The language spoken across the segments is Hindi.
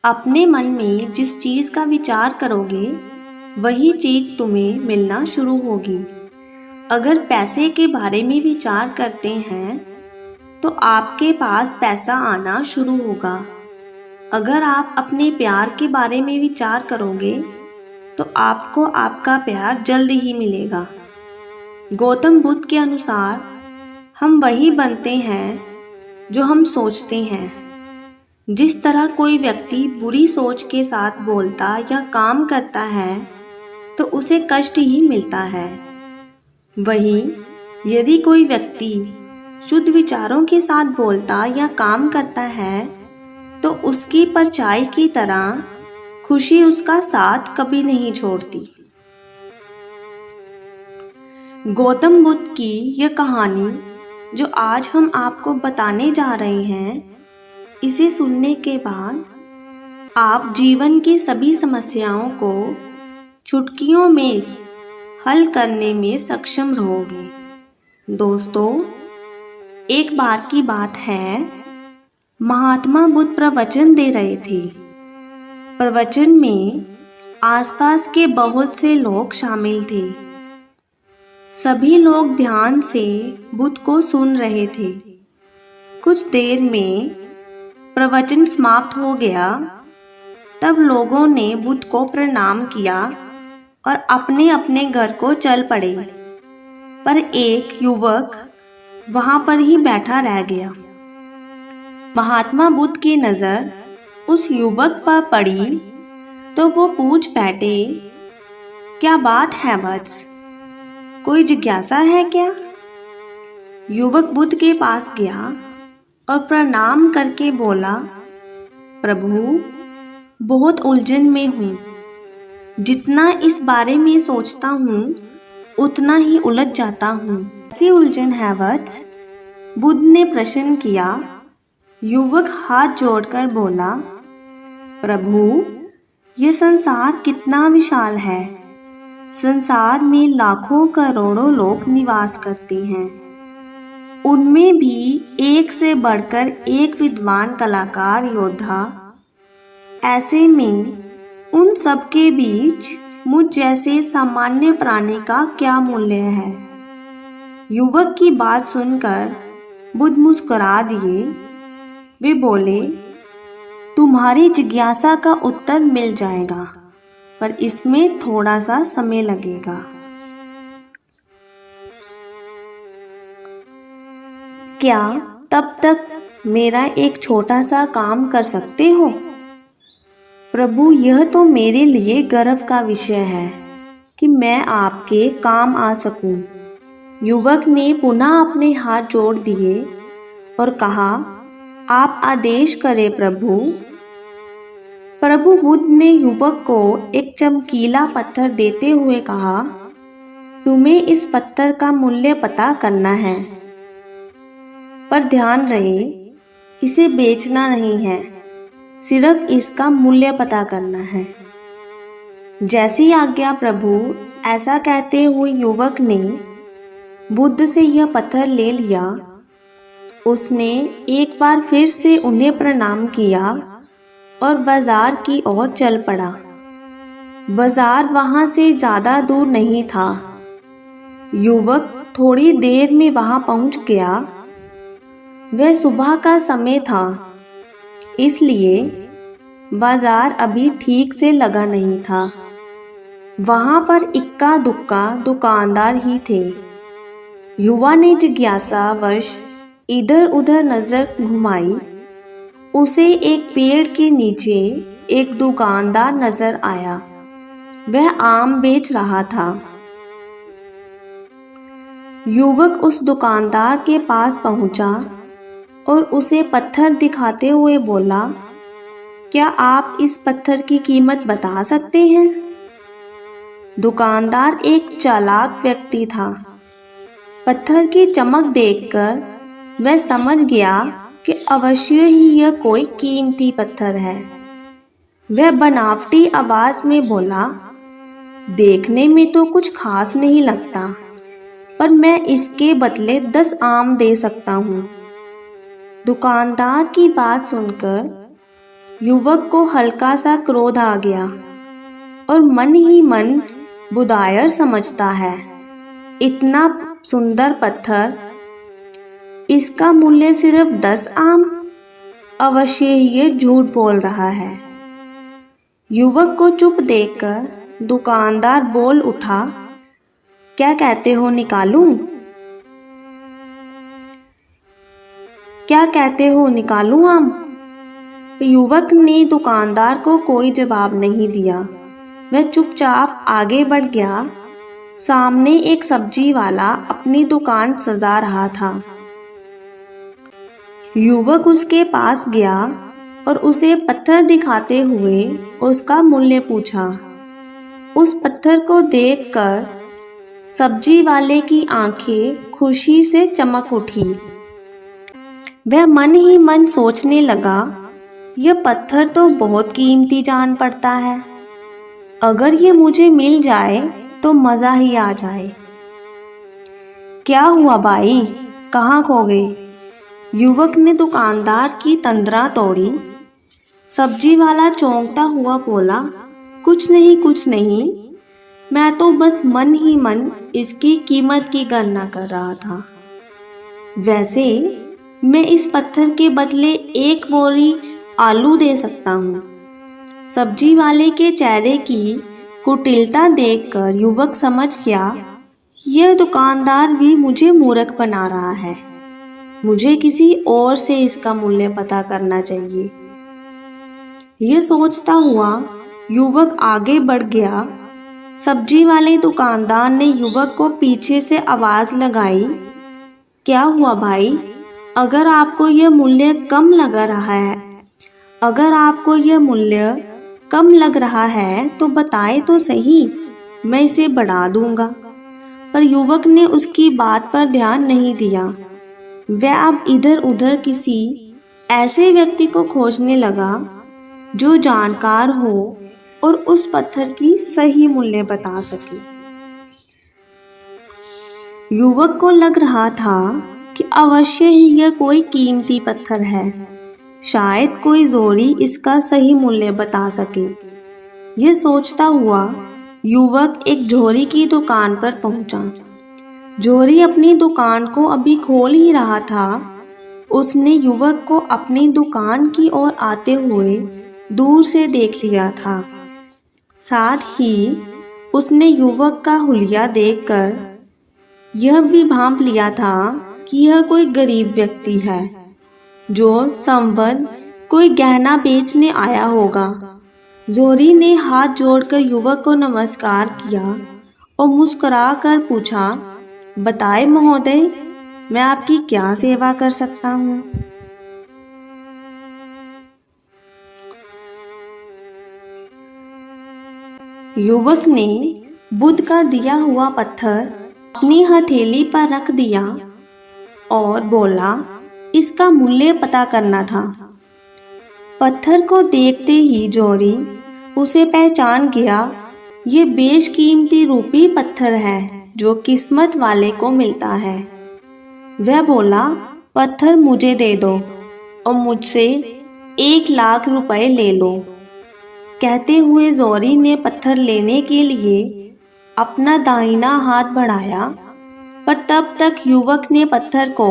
अपने मन में जिस चीज़ का विचार करोगे वही चीज़ तुम्हें मिलना शुरू होगी। अगर पैसे के बारे में विचार करते हैं तो आपके पास पैसा आना शुरू होगा। अगर आप अपने प्यार के बारे में विचार करोगे तो आपको आपका प्यार जल्द ही मिलेगा। गौतम बुद्ध के अनुसार हम वही बनते हैं जो हम सोचते हैं। जिस तरह कोई व्यक्ति बुरी सोच के साथ बोलता या काम करता है तो उसे कष्ट ही मिलता है। वहीं यदि कोई व्यक्ति शुद्ध विचारों के साथ बोलता या काम करता है तो उसकी परछाई की तरह खुशी उसका साथ कभी नहीं छोड़ती। गौतम बुद्ध की यह कहानी जो आज हम आपको बताने जा रहे हैं, इसे सुनने के बाद आप जीवन की सभी समस्याओं को चुटकियों में हल करने में सक्षम रहोगे। दोस्तों, एक बार की बात है, महात्मा बुद्ध प्रवचन दे रहे थे। प्रवचन में आसपास के बहुत से लोग शामिल थे। सभी लोग ध्यान से बुद्ध को सुन रहे थे। कुछ देर में प्रवचन समाप्त हो गया। तब लोगों ने बुद्ध को प्रणाम किया और अपने अपने घर को चल पड़े। पर एक युवक वहां पर ही बैठा रह गया। महात्मा बुद्ध की नज़र उस युवक पर पड़ी तो वो पूछ बैठे, क्या बात है वत्स, कोई जिज्ञासा है क्या? युवक बुद्ध के पास गया और प्रणाम करके बोला, प्रभु, बहुत उलझन में हूँ। जितना इस बारे में सोचता हूँ उतना ही उलझ जाता हूँ। कैसी उलझन है वत्स? बुद्ध ने प्रश्न किया। युवक हाथ जोड़कर बोला, प्रभु, ये संसार कितना विशाल है। संसार में लाखों करोड़ों लोग निवास करते हैं। उनमें भी एक से बढ़कर एक विद्वान कलाकार योद्धा। ऐसे में उन सब के बीच मुझ जैसे सामान्य प्राणी का क्या मूल्य है? युवक की बात सुनकर बुद्ध मुस्कुरा दिए। वे बोले, तुम्हारी जिज्ञासा का उत्तर मिल जाएगा, पर इसमें थोड़ा सा समय लगेगा। क्या तब तक मेरा एक छोटा सा काम कर सकते हो? प्रभु, यह तो मेरे लिए गर्व का विषय है कि मैं आपके काम आ सकूं। युवक ने पुनः अपने हाथ जोड़ दिए और कहा, आप आदेश करें प्रभु। प्रभु बुद्ध ने युवक को एक चमकीला पत्थर देते हुए कहा, तुम्हें इस पत्थर का मूल्य पता करना है, पर ध्यान रहे इसे बेचना नहीं है, सिर्फ इसका मूल्य पता करना है। जैसी आज्ञा प्रभु। ऐसा कहते हुए युवक ने बुद्ध से यह पत्थर ले लिया। उसने एक बार फिर से उन्हें प्रणाम किया और बाजार की ओर चल पड़ा। बाजार वहां से ज्यादा दूर नहीं था। युवक थोड़ी देर में वहां पहुंच गया। वह सुबह का समय था, इसलिए बाजार अभी ठीक से लगा नहीं था। वहां पर इक्का दुक्का दुकानदार ही थे। युवा ने जिज्ञासावश इधर उधर नजर घुमाई। उसे एक पेड़ के नीचे एक दुकानदार नजर आया। वह आम बेच रहा था। युवक उस दुकानदार के पास पहुंचा और उसे पत्थर दिखाते हुए बोला, क्या आप इस पत्थर की कीमत बता सकते हैं? दुकानदार एक चालाक व्यक्ति था। पत्थर की चमक देखकर वह समझ गया कि अवश्य ही यह कोई कीमती पत्थर है। वह बनावटी आवाज में बोला, देखने में तो कुछ खास नहीं लगता, पर मैं इसके बदले 10 आम दे सकता हूँ। दुकानदार की बात सुनकर युवक को हल्का सा क्रोध आ गया और मन ही मन बुदायर समझता है, इतना सुंदर पत्थर, इसका मूल्य सिर्फ 10 आम। अवश्य ही ये झूठ बोल रहा है। युवक को चुप देखकर दुकानदार बोल उठा, क्या कहते हो, निकालूं? क्या कहते हो, निकालूं आम? युवक ने दुकानदार को कोई जवाब नहीं दिया। वह चुपचाप आगे बढ़ गया। सामने एक सब्जी वाला अपनी दुकान सजा रहा था। युवक उसके पास गया और उसे पत्थर दिखाते हुए उसका मूल्य पूछा। उस पत्थर को देखकर सब्जी वाले की आंखें खुशी से चमक उठी। वह मन ही मन सोचने लगा, यह पत्थर तो बहुत कीमती जान पड़ता है। अगर ये मुझे मिल जाए तो मज़ा ही आ जाए। क्या हुआ भाई, कहाँ खो गए? युवक ने दुकानदार की तंद्रा तोड़ी। सब्जी वाला चौंकता हुआ बोला, कुछ नहीं, मैं तो बस मन ही मन इसकी कीमत की गणना कर रहा था। वैसे मैं इस पत्थर के बदले 1 बोरी आलू दे सकता हूँ। सब्जी वाले के चेहरे की कुटिलता देखकर युवक समझ गया, यह दुकानदार भी मुझे मूर्ख बना रहा है। मुझे किसी और से इसका मूल्य पता करना चाहिए। यह सोचता हुआ युवक आगे बढ़ गया। सब्जी वाले दुकानदार ने युवक को पीछे से आवाज़ लगाई, क्या हुआ भाई, अगर आपको यह मूल्य कम लग रहा है तो बताए तो सही, मैं इसे बढ़ा दूंगा। पर युवक ने उसकी बात पर ध्यान नहीं दिया। वह अब इधर उधर किसी ऐसे व्यक्ति को खोजने लगा जो जानकार हो और उस पत्थर की सही मूल्य बता सके। युवक को लग रहा था कि अवश्य ही यह कोई कीमती पत्थर है, शायद कोई जोरी इसका सही मूल्य बता सके। यह सोचता हुआ युवक एक झोरी की दुकान पर पहुंचा। झोरी अपनी दुकान को अभी खोल ही रहा था। उसने युवक को अपनी दुकान की ओर आते हुए दूर से देख लिया था। साथ ही उसने युवक का हुलिया देखकर यह भी भांप लिया था कि यह कोई गरीब व्यक्ति है जो संभवतः कोई गहना बेचने आया होगा। जोरी ने हाथ जोड़कर युवक को नमस्कार किया और मुस्कुरा कर पूछा, बताएं महोदय, मैं आपकी क्या सेवा कर सकता हूँ? युवक ने बुद्ध का दिया हुआ पत्थर अपनी हथेली पर रख दिया और बोला, इसका मूल्य पता करना था। पत्थर को देखते ही जोरी उसे पहचान गया। ये बेशकीमती रूपी पत्थर है जो किस्मत वाले को मिलता है। वह बोला, पत्थर मुझे दे दो और मुझसे 1 लाख रुपए ले लो। कहते हुए जोरी ने पत्थर लेने के लिए अपना दाहिना हाथ बढ़ाया, पर तब तक युवक ने पत्थर को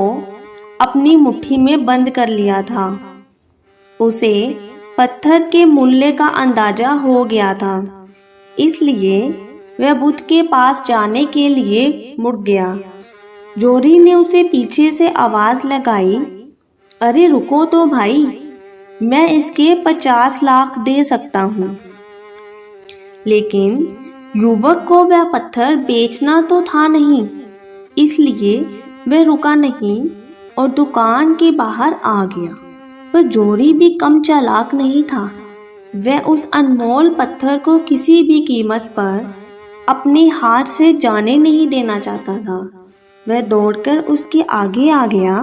अपनी मुट्ठी में बंद कर लिया था। उसे पत्थर के मूल्य का अंदाजा हो गया था, इसलिए वह बुद्ध के पास जाने के लिए मुड़ गया। जोरी ने उसे पीछे से आवाज़ लगाई, अरे रुको तो भाई, मैं इसके 50 लाख दे सकता हूँ। लेकिन युवक को वह पत्थर बेचना तो था नहीं, इसलिए वह रुका नहीं और दुकान के बाहर आ गया। पर जोरी भी कम चालाक नहीं था। वह उस अनमोल पत्थर को किसी भी कीमत पर अपने हाथ से जाने नहीं देना चाहता था। वह दौड़कर उसके आगे आ गया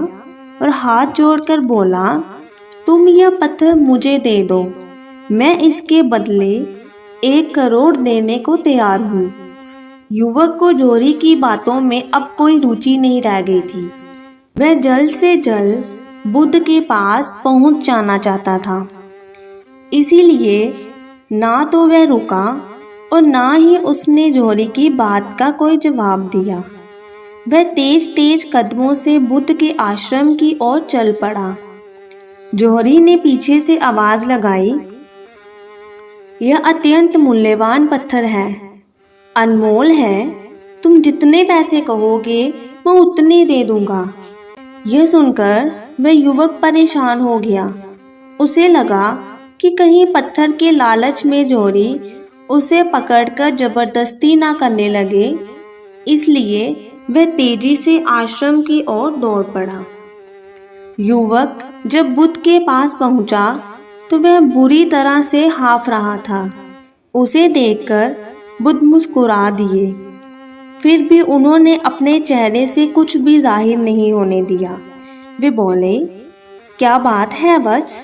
और हाथ जोड़कर बोला, तुम यह पत्थर मुझे दे दो, मैं इसके बदले 1 करोड़ देने को तैयार हूँ। युवक को जोरी की बातों में अब कोई रुचि नहीं रह गई थी। वह जल्द से जल्द बुद्ध के पास पहुंच जाना चाहता था। इसीलिए ना तो वह रुका और ना ही उसने जौहरी की बात का कोई जवाब दिया। वह तेज तेज कदमों से बुद्ध के आश्रम की ओर चल पड़ा। जौहरी ने पीछे से आवाज लगाई, यह अत्यंत मूल्यवान पत्थर है, अनमोल है, तुम जितने पैसे कहोगे मैं उतने दे दूंगा। यह सुनकर वह युवक परेशान हो गया। उसे लगा कि कहीं पत्थर के लालच में जौहरी उसे पकड़कर जबरदस्ती ना करने लगे, इसलिए वह तेजी से आश्रम की ओर दौड़ पड़ा। युवक जब बुद्ध के पास पहुंचा तो वह बुरी तरह से हाफ रहा था। उसे देखकर बुद्ध मुस्कुरा दिए, फिर भी उन्होंने अपने चेहरे से कुछ भी जाहिर नहीं होने दिया। वे बोले, क्या बात है वत्स,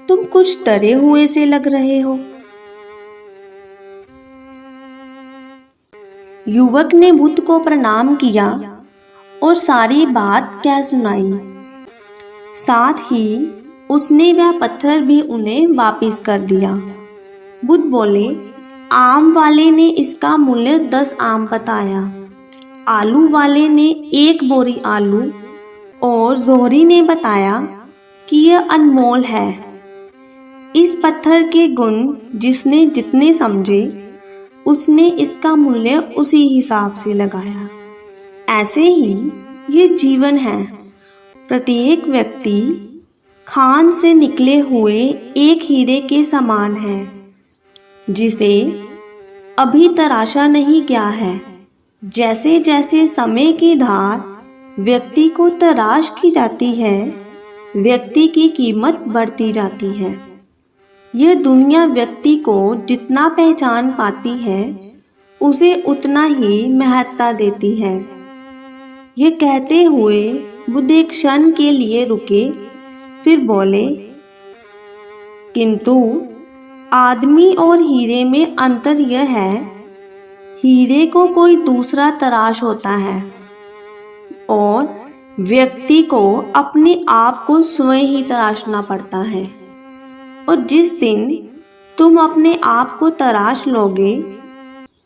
तुम कुछ डरे हुए से लग रहे हो। युवक ने बुद्ध को प्रणाम किया और सारी बात कह सुनाई। साथ ही उसने वह पत्थर भी उन्हें वापस कर दिया। बुद्ध बोले, आम वाले ने इसका मूल्य 10 आम बताया, आलू वाले ने 1 बोरी आलू और जौहरी ने बताया कि यह अनमोल है। इस पत्थर के गुण जिसने जितने समझे उसने इसका मूल्य उसी हिसाब से लगाया। ऐसे ही ये जीवन है। प्रत्येक व्यक्ति खान से निकले हुए एक हीरे के समान है, जिसे अभी तराशा नहीं गया है। जैसे जैसे समय की धार व्यक्ति को तराश की जाती है, व्यक्ति की कीमत बढ़ती जाती है। यह दुनिया व्यक्ति को जितना पहचान पाती है, उसे उतना ही महत्ता देती है। यह कहते हुए बुद्ध एक क्षण के लिए रुके, फिर बोले, किंतु आदमी और हीरे में अंतर यह है, हीरे को कोई दूसरा तराश होता है और व्यक्ति को अपने आप को स्वयं ही तराशना पड़ता है। और जिस दिन तुम अपने आप को तराश लोगे,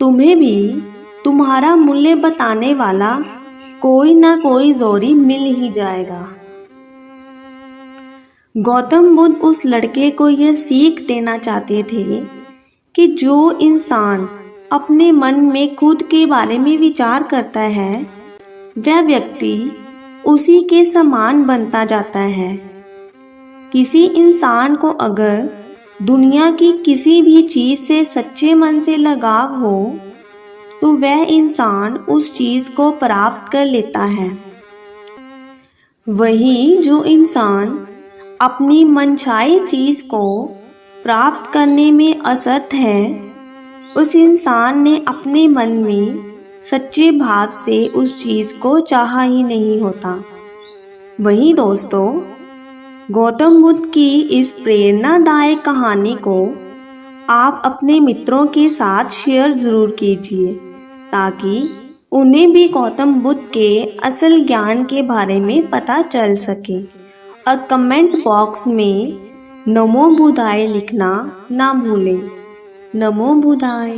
तुम्हें भी तुम्हारा मूल्य बताने वाला कोई ना कोई जौहरी मिल ही जाएगा। गौतम बुद्ध उस लड़के को यह सीख देना चाहते थे कि जो इंसान अपने मन में खुद के बारे में विचार करता है, वह व्यक्ति उसी के समान बनता जाता है। किसी इंसान को अगर दुनिया की किसी भी चीज़ से सच्चे मन से लगाव हो, तो वह इंसान उस चीज़ को प्राप्त कर लेता है। वही जो इंसान अपनी मनचाही चीज़ को प्राप्त करने में असमर्थ है, उस इंसान ने अपने मन में सच्चे भाव से उस चीज़ को चाहा ही नहीं होता। वही दोस्तों, गौतम बुद्ध की इस प्रेरणादायक कहानी को आप अपने मित्रों के साथ शेयर ज़रूर कीजिए, ताकि उन्हें भी गौतम बुद्ध के असल ज्ञान के बारे में पता चल सके। और कमेंट बॉक्स में नमो बुद्धाय लिखना ना भूलें। नमो बुद्धाय।